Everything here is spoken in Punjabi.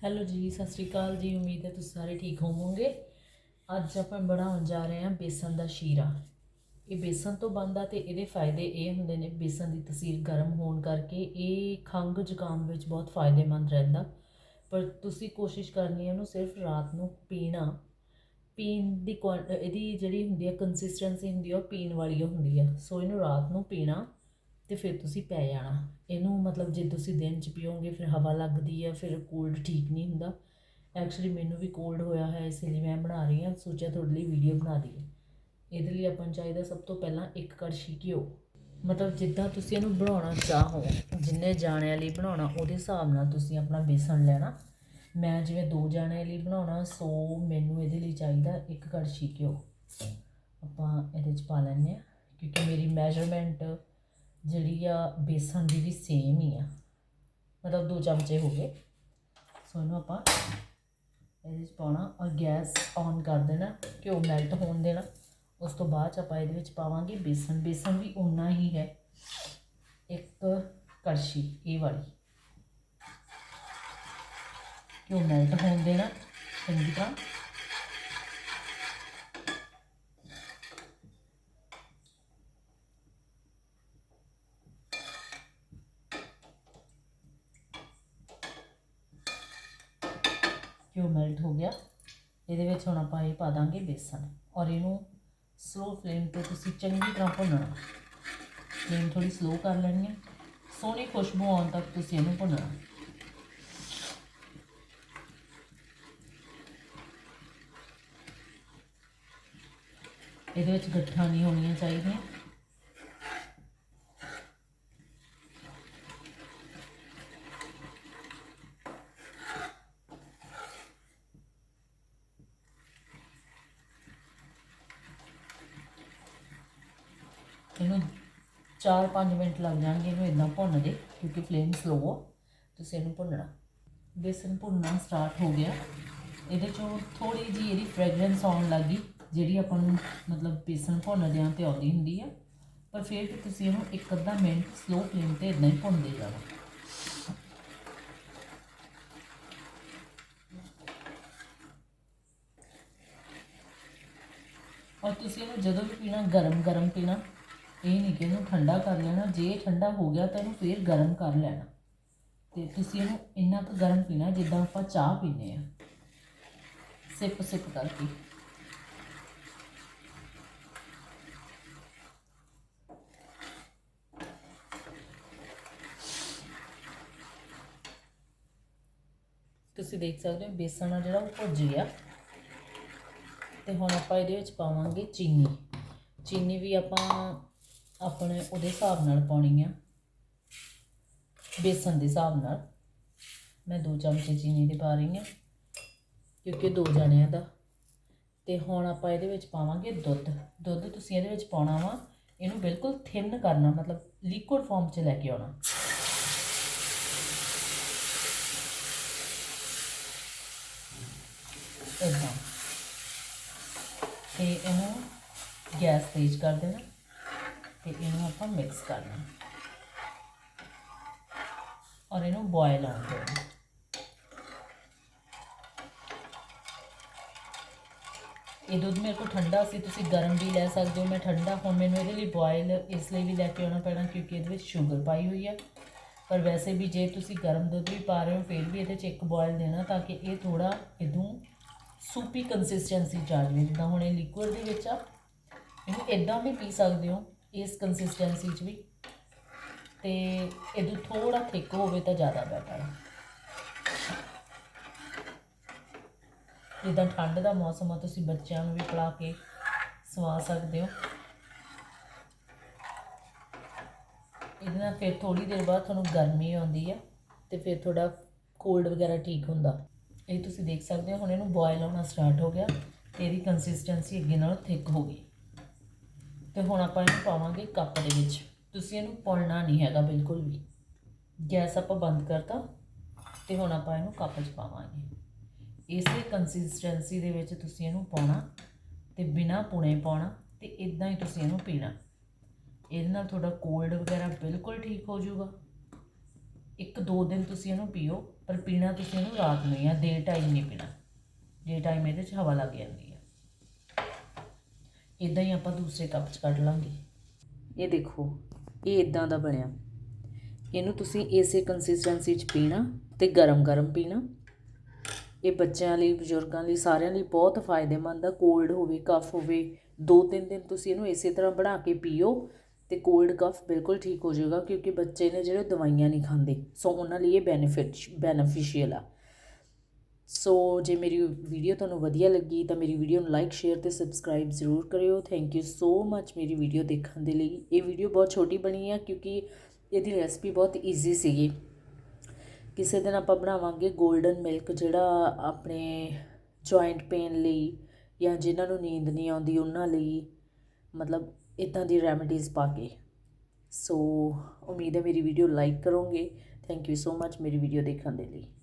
ਹੈਲੋ ਜੀ, ਸਤਿ ਸ਼੍ਰੀ ਅਕਾਲ ਜੀ। ਉਮੀਦ ਹੈ ਤੁਸੀਂ ਸਾਰੇ ਠੀਕ ਹੋਵੋਗੇ। ਅੱਜ ਆਪਾਂ ਬਣਾਉਣ ਜਾ ਰਹੇ ਹਾਂ ਬੇਸਣ ਦਾ ਸ਼ੀਰਾ। ਇਹ ਬੇਸਣ ਤੋਂ ਬਣਦਾ ਤੇ ਇਹਦੇ ਫਾਇਦੇ ਇਹ ਹੁੰਦੇ ਨੇ, ਬੇਸਣ ਦੀ ਤਸੀਰ ਗਰਮ ਹੋਣ ਕਰਕੇ ਇਹ ਖੰਘ ਜ਼ੁਕਾਮ ਵਿੱਚ ਬਹੁਤ ਫਾਇਦੇਮੰਦ ਰਹਿੰਦਾ। ਪਰ ਤੁਸੀਂ ਕੋਸ਼ਿਸ਼ ਕਰਨੀ ਹੈ ਇਹਨੂੰ ਸਿਰਫ ਰਾਤ ਨੂੰ ਪੀਣ ਦੀ ਇਹਦੀ ਜਿਹੜੀ ਹੁੰਦੀ ਹੈ ਕੰਸਿਸਟੈਂਸੀ ਹੁੰਦੀ ਹੈ ਉਹ ਪੀਣ ਵਾਲੀ ਹੁੰਦੀ ਹੈ। ਸੋ ਇਹਨੂੰ ਰਾਤ ਨੂੰ ਪੀਣਾ ਤੇ ਫਿਰ ਤੁਸੀਂ ਪੈ ਜਾਣਾ ਇਹਨੂੰ। ਮਤਲਬ ਜੇ ਤੁਸੀਂ ਦਿਨ 'ਚ ਪੀਓਗੇ ਫਿਰ ਹਵਾ ਲੱਗਦੀ ਹੈ, ਫਿਰ ਕੋਲਡ ਠੀਕ ਨਹੀਂ ਹੁੰਦਾ। ਐਕਚੁਅਲੀ ਮੈਨੂੰ ਵੀ ਕੋਲਡ ਹੋਇਆ ਹੈ, ਇਸ ਲਈ ਮੈਂ ਬਣਾ ਰਹੀ ਹਾਂ, ਸੋਚਿਆ ਤੁਹਾਡੇ ਲਈ ਵੀਡੀਓ ਬਣਾ ਦਈਏ। ਇਹਦੇ ਲਈ ਆਪਾਂ ਨੂੰ ਚਾਹੀਦਾ ਸਭ ਤੋਂ ਪਹਿਲਾਂ 1 ਕੜਛੀ ਘਿਓ। ਮਤਲਬ ਜਿੱਦਾਂ ਤੁਸੀਂ ਇਹਨੂੰ ਬਣਾਉਣਾ ਚਾਹੋ, ਜਿੰਨੇ ਜਾਣਿਆਂ ਲਈ ਬਣਾਉਣਾ ਉਹਦੇ ਹਿਸਾਬ ਨਾਲ ਤੁਸੀਂ ਆਪਣਾ ਬੇਸਣ ਲੈਣਾ। ਮੈਂ ਜਿਵੇਂ 2 ਜਾਣਿਆਂ ਲਈ ਬਣਾਉਣਾ, ਸੋ ਮੈਨੂੰ ਇਹਦੇ ਲਈ ਚਾਹੀਦਾ 1 ਕੜਛੀ ਘਿਓ। ਆਪਾਂ ਇਹਦੇ 'ਚ ਪਾ ਲੈਂਦੇ ਹਾਂ ਕਿਉਂਕਿ ਮੇਰੀ ਮੈਜਰਮੈਂਟ ਜਿਹੜੀ ਆ ਬੇਸਣ ਦੀ ਵੀ ਸੇਮ ਹੀ ਆ, ਮਤਲਬ 2 ਚਮਚੇ ਹੋ ਗਏ। ਸੋ ਇਹਨੂੰ ਆਪਾਂ ਇਹਦੇ 'ਚ ਪਾਉਣਾ ਔਰ ਗੈਸ ਔਨ ਕਰ ਦੇਣਾ, ਘਿਓ ਮੈਲਟ ਹੋਣ ਦੇਣਾ। ਉਸ ਤੋਂ ਬਾਅਦ 'ਚ ਆਪਾਂ ਇਹਦੇ ਵਿੱਚ ਪਾਵਾਂਗੇ ਬੇਸਣ। ਬੇਸਣ ਵੀ ਉਨਾ ਹੀ ਹੈ, 1 ਕੜਛੀ ਇਹ ਵਾਲੀ। ਘਿਓ ਮੈਲਟ ਹੋਣ ਦੇਣਾ ਚੰਗੀ ਤਰ੍ਹਾਂ। ਘਿਓ ਮੈਲਟ ਹੋ ਗਿਆ, ਇਹਦੇ ਵਿੱਚ ਹੁਣ ਆਪਾਂ ਇਹ ਪਾ ਦਾਂਗੇ ਬੇਸਣ ਔਰ ਇਹਨੂੰ ਸਲੋ ਫਲੇਮ 'ਤੇ ਤੁਸੀਂ ਚੰਗੀ ਤਰ੍ਹਾਂ ਭੁੰਨਣਾ। ਫਲੇਮ ਥੋੜ੍ਹੀ ਸਲੋ ਕਰ ਲੈਣੀ ਹੈ, ਸੋਹਣੀ ਖੁਸ਼ਬੂ ਆਉਣ ਤੱਕ ਤੁਸੀਂ ਇਹਨੂੰ ਭੁੰਨਣਾ। ਇਹਦੇ ਵਿੱਚ ਗੱਠਾਂ ਨਹੀਂ ਹੋਣੀਆਂ ਚਾਹੀਦੀਆਂ। ਇਹਨੂੰ 4-5 ਮਿੰਟ ਲੱਗ ਜਾਣਗੇ ਇਹਨੂੰ ਇੱਦਾਂ ਭੁੰਨਦੇ, ਕਿਉਂਕਿ ਫਲੇਮ ਸਲੋ ਆ। ਤੁਸੀਂ ਇਹਨੂੰ ਭੁੰਨਣਾ। ਬੇਸਣ ਭੁੰਨਣਾ ਸਟਾਰਟ ਹੋ ਗਿਆ, ਇਹਦੇ 'ਚੋਂ ਥੋੜ੍ਹੀ ਜਿਹੀ ਇਹਦੀ ਫ੍ਰੈਗਰੈਂਸ ਆਉਣ ਲੱਗ ਗਈ, ਜਿਹੜੀ ਆਪਾਂ ਨੂੰ ਮਤਲਬ ਬੇਸਣ ਭੁੰਨਦਿਆਂ ਤੇ ਆਉਂਦੀ ਹੁੰਦੀ ਆ। ਪਰ ਫਿਰ ਵੀ ਤੁਸੀਂ ਇਹਨੂੰ 1-ਅੱਧਾ ਮਿੰਟ ਸਲੋ ਫਲੇਮ 'ਤੇ ਇੱਦਾਂ ਹੀ ਭੁੰਨਦੇ ਜਾਣਾ। ਔਰ ਤੁਸੀਂ ਇਹਨੂੰ ਜਦੋਂ ਵੀ ਪੀਣਾ ਗਰਮ ਗਰਮ ਪੀਣਾ, ਇਹ ਨਹੀਂ ਕਿ ਇਹਨੂੰ ਠੰਡਾ ਕਰ ਲੈਣਾ। ਜੇ ਠੰਡਾ ਹੋ ਗਿਆ ਤਾਂ ਇਹਨੂੰ ਫਿਰ ਗਰਮ ਕਰ ਲੈਣਾ। ਅਤੇ ਤੁਸੀਂ ਇਹਨੂੰ ਇੰਨਾ ਕੁ ਗਰਮ ਪੀਣਾ ਜਿੱਦਾਂ ਆਪਾਂ ਚਾਹ ਪੀਂਦੇ ਹਾਂ, ਸਿਪ ਸਿਪ ਕਰਕੇ। ਤੁਸੀਂ ਦੇਖ ਸਕਦੇ ਹੋ ਬੇਸਣ ਆ ਜਿਹੜਾ ਉਹ ਭੁੱਜ ਗਿਆ। ਅਤੇ ਹੁਣ ਆਪਾਂ ਇਹਦੇ ਵਿੱਚ ਪਾਵਾਂਗੇ ਚੀਨੀ। ਚੀਨੀ ਵੀ ਆਪਾਂ ਆਪਣੇ ਉਹਦੇ ਹਿਸਾਬ ਨਾਲ ਪਾਉਣੀ ਆ, ਬੇਸਣ ਦੇ ਹਿਸਾਬ ਨਾਲ। ਮੈਂ 2 ਚਮਚੇ ਚੀਨੀ ਦੇ ਪਾ ਰਹੀ ਹਾਂ ਕਿਉਂਕਿ 2 ਜਣਿਆਂ ਦਾ। ਅਤੇ ਹੁਣ ਆਪਾਂ ਇਹਦੇ ਵਿੱਚ ਪਾਵਾਂਗੇ ਦੁੱਧ। ਦੁੱਧ ਤੁਸੀਂ ਇਹਦੇ ਵਿੱਚ ਪਾਉਣਾ ਵਾ, ਇਹਨੂੰ ਬਿਲਕੁਲ ਥਿਨ ਕਰਨਾ, ਮਤਲਬ ਲਿਕੁਇਡ ਫਾਰਮ 'ਚ ਲੈ ਕੇ ਆਉਣਾ। ਇੱਦਾਂ। ਅਤੇ ਇਹਨੂੰ ਗੈਸ ਤੇਜ਼ ਕਰ ਦੇਣਾ ਅਤੇ ਇਹਨੂੰ ਆਪਾਂ ਮਿਕਸ ਕਰਨਾ ਔਰ ਇਹਨੂੰ ਬੋਇਲ ਆਉਣ ਦੇਣਾ। ਇਹ ਦੁੱਧ ਮੇਰੇ ਕੋਲ ਠੰਡਾ ਸੀ, ਤੁਸੀਂ ਗਰਮ ਵੀ ਲੈ ਸਕਦੇ ਹੋ। ਮੈਂ ਠੰਡਾ ਹੁਣ ਮੈਨੂੰ ਇਹਦੇ ਲਈ ਬੋਇਲ ਇਸ ਲਈ ਵੀ ਲੈ ਕੇ ਆਉਣਾ ਪੈਣਾ ਕਿਉਂਕਿ ਇਹਦੇ ਵਿੱਚ ਸ਼ੂਗਰ ਪਾਈ ਹੋਈ ਹੈ। ਪਰ ਵੈਸੇ ਵੀ ਜੇ ਤੁਸੀਂ ਗਰਮ ਦੁੱਧ ਵੀ ਪਾ ਰਹੇ ਹੋ ਫਿਰ ਵੀ ਇਹਦੇ 'ਚ 1 ਬੋਇਲ ਦੇਣਾ, ਤਾਂ ਕਿ ਇਹ ਥੋੜ੍ਹਾ ਇਹਨੂੰ ਸੂਪੀ ਕੰਸਿਸਟੈਂਸੀ 'ਚ ਆ ਜਾਵੇ। ਜਿੱਦਾਂ ਹੁਣ ਇਹ ਲਿਕੁਇਡ ਦੇ ਵਿੱਚ ਆ, ਇਹਨੂੰ ਇੱਦਾਂ ਵੀ ਪੀ ਸਕਦੇ ਹੋ ਇਸ ਕੰਸਿਸਟੈਂਸੀ 'ਚ ਵੀ, ਅਤੇ ਇਹਦੋਂ ਥੋੜ੍ਹਾ ਥਿੱਕ ਹੋਵੇ ਤਾਂ ਜ਼ਿਆਦਾ ਬੈਟਰ ਹੈ। ਜਿੱਦਾਂ ਠੰਡ ਦਾ ਮੌਸਮ ਆ, ਤੁਸੀਂ ਬੱਚਿਆਂ ਨੂੰ ਵੀ ਪਿਲਾ ਕੇ ਸਵਾ ਸਕਦੇ ਹੋ। ਇਹਦੇ ਨਾਲ ਫਿਰ ਥੋੜ੍ਹੀ ਦੇਰ ਬਾਅਦ ਤੁਹਾਨੂੰ ਗਰਮੀ ਆਉਂਦੀ ਆ ਅਤੇ ਫਿਰ ਤੁਹਾਡਾ ਕੋਲਡ ਵਗੈਰਾ ਠੀਕ ਹੁੰਦਾ। ਇਹ ਤੁਸੀਂ ਦੇਖ ਸਕਦੇ ਹੋ ਹੁਣ ਇਹਨੂੰ ਬੋਇਲ ਆਉਣਾ ਸਟਾਰਟ ਹੋ ਗਿਆ ਅਤੇ ਇਹਦੀ ਕੰਸਿਸਟੈਂਸੀ ਅੱਗੇ ਨਾਲੋਂ ਥਿੱਕ ਹੋ ਗਈ। ਅਤੇ ਹੁਣ ਆਪਾਂ ਇਹਨੂੰ ਪਾਵਾਂਗੇ ਕੱਪ ਦੇ ਵਿੱਚ। ਤੁਸੀਂ ਇਹਨੂੰ ਪੁਣਨਾ ਨਹੀਂ ਹੈਗਾ ਬਿਲਕੁਲ ਵੀ। ਗੈਸ ਆਪਾਂ ਬੰਦ ਕਰਤਾ ਅਤੇ ਹੁਣ ਆਪਾਂ ਇਹਨੂੰ ਕੱਪ 'ਚ ਪਾਵਾਂਗੇ। ਇਸੇ ਕੰਸਿਸਟੈਂਸੀ ਦੇ ਵਿੱਚ ਤੁਸੀਂ ਇਹਨੂੰ ਪਾਉਣਾ ਅਤੇ ਬਿਨਾਂ ਪੁਣੇ ਪਾਉਣਾ, ਅਤੇ ਇੱਦਾਂ ਹੀ ਤੁਸੀਂ ਇਹਨੂੰ ਪੀਣਾ। ਇਹਦੇ ਨਾਲ ਤੁਹਾਡਾ ਕੋਲਡ ਵਗੈਰਾ ਬਿਲਕੁਲ ਠੀਕ ਹੋ ਜਾਊਗਾ। ਇੱਕ ਦੋ ਦਿਨ ਤੁਸੀਂ ਇਹਨੂੰ ਪੀਓ, ਪਰ ਪੀਣਾ ਤੁਸੀਂ ਇਹਨੂੰ ਰਾਤ ਨੂੰ ਜਾਂ ਡੇ ਟਾਈਮ ਨਹੀਂ ਪੀਣਾ। ਡੇ ਟਾਈਮ ਇਹਦੇ 'ਚ ਹਵਾ ਲੱਗ ਜਾਂਦੀ ਹੈ। ਇੱਦਾਂ ਹੀ ਆਪਾਂ ਦੂਸਰੇ ਕੱਪ 'ਚ ਕੱਢ ਲਾਂਗੇ। ਇਹ ਦੇਖੋ, ਇਹ ਇੱਦਾਂ ਦਾ ਬਣਿਆ। ਇਹਨੂੰ ਤੁਸੀਂ ਇਸੇ ਕੰਸਿਸਟੈਂਸੀ 'ਚ ਪੀਣਾ ਅਤੇ ਗਰਮ ਗਰਮ ਪੀਣਾ। ਇਹ ਬੱਚਿਆਂ ਲਈ, ਬਜ਼ੁਰਗਾਂ ਲਈ, ਸਾਰਿਆਂ ਲਈ ਬਹੁਤ ਫਾਇਦੇਮੰਦ ਆ। ਕੋਲਡ ਹੋਵੇ, ਕਫ ਹੋਵੇ, 2-3 ਦਿਨ ਤੁਸੀਂ ਇਹਨੂੰ ਇਸੇ ਤਰ੍ਹਾਂ ਬਣਾ ਕੇ ਪੀਓ ਅਤੇ ਕੋਲਡ ਕਫ ਬਿਲਕੁਲ ਠੀਕ ਹੋ ਜਾਏਗਾ, ਕਿਉਂਕਿ ਬੱਚੇ ਨੇ ਜਿਹੜੇ ਦਵਾਈਆਂ ਨਹੀਂ ਖਾਂਦੇ, ਸੋ ਉਹਨਾਂ ਲਈ ਇਹ ਬੈਨੀਫਿਸ਼ੀਅਲ ਆ। ਸੋ ਜੇ ਮੇਰੀ ਵੀਡੀਓ ਤੁਹਾਨੂੰ ਵਧੀਆ ਲੱਗੀ ਤਾਂ ਮੇਰੀ ਵੀਡੀਓ ਨੂੰ ਲਾਈਕ, ਸ਼ੇਅਰ ਅਤੇ ਸਬਸਕ੍ਰਾਈਬ ਜ਼ਰੂਰ ਕਰਿਓ। ਥੈਂਕ ਯੂ ਸੋ ਮੱਚ ਮੇਰੀ ਵੀਡੀਓ ਦੇਖਣ ਦੇ ਲਈ। ਇਹ ਵੀਡੀਓ ਬਹੁਤ ਛੋਟੀ ਬਣੀ ਆ ਕਿਉਂਕਿ ਇਹਦੀ ਰੈਸਪੀ ਬਹੁਤ ਈਜ਼ੀ ਸੀਗੀ। ਕਿਸੇ ਦਿਨ ਆਪਾਂ ਬਣਾਵਾਂਗੇ ਗੋਲਡਨ ਮਿਲਕ, ਜਿਹੜਾ ਆਪਣੇ ਜੁਆਇੰਟ ਪੇਨ ਲਈ ਜਾਂ ਜਿਨ੍ਹਾਂ ਨੂੰ ਨੀਂਦ ਨਹੀਂ ਆਉਂਦੀ ਉਹਨਾਂ ਲਈ, ਮਤਲਬ ਇੱਦਾਂ ਦੀ ਰੈਮਡੀਜ਼ ਪਾ ਕੇ। ਸੋ ਉਮੀਦ ਹੈ ਮੇਰੀ ਵੀਡੀਓ ਲਾਈਕ ਕਰੋਗੇ। ਥੈਂਕ ਯੂ ਸੋ ਮੱਚ ਮੇਰੀ ਵੀਡੀਓ ਦੇਖਣ ਦੇ ਲਈ।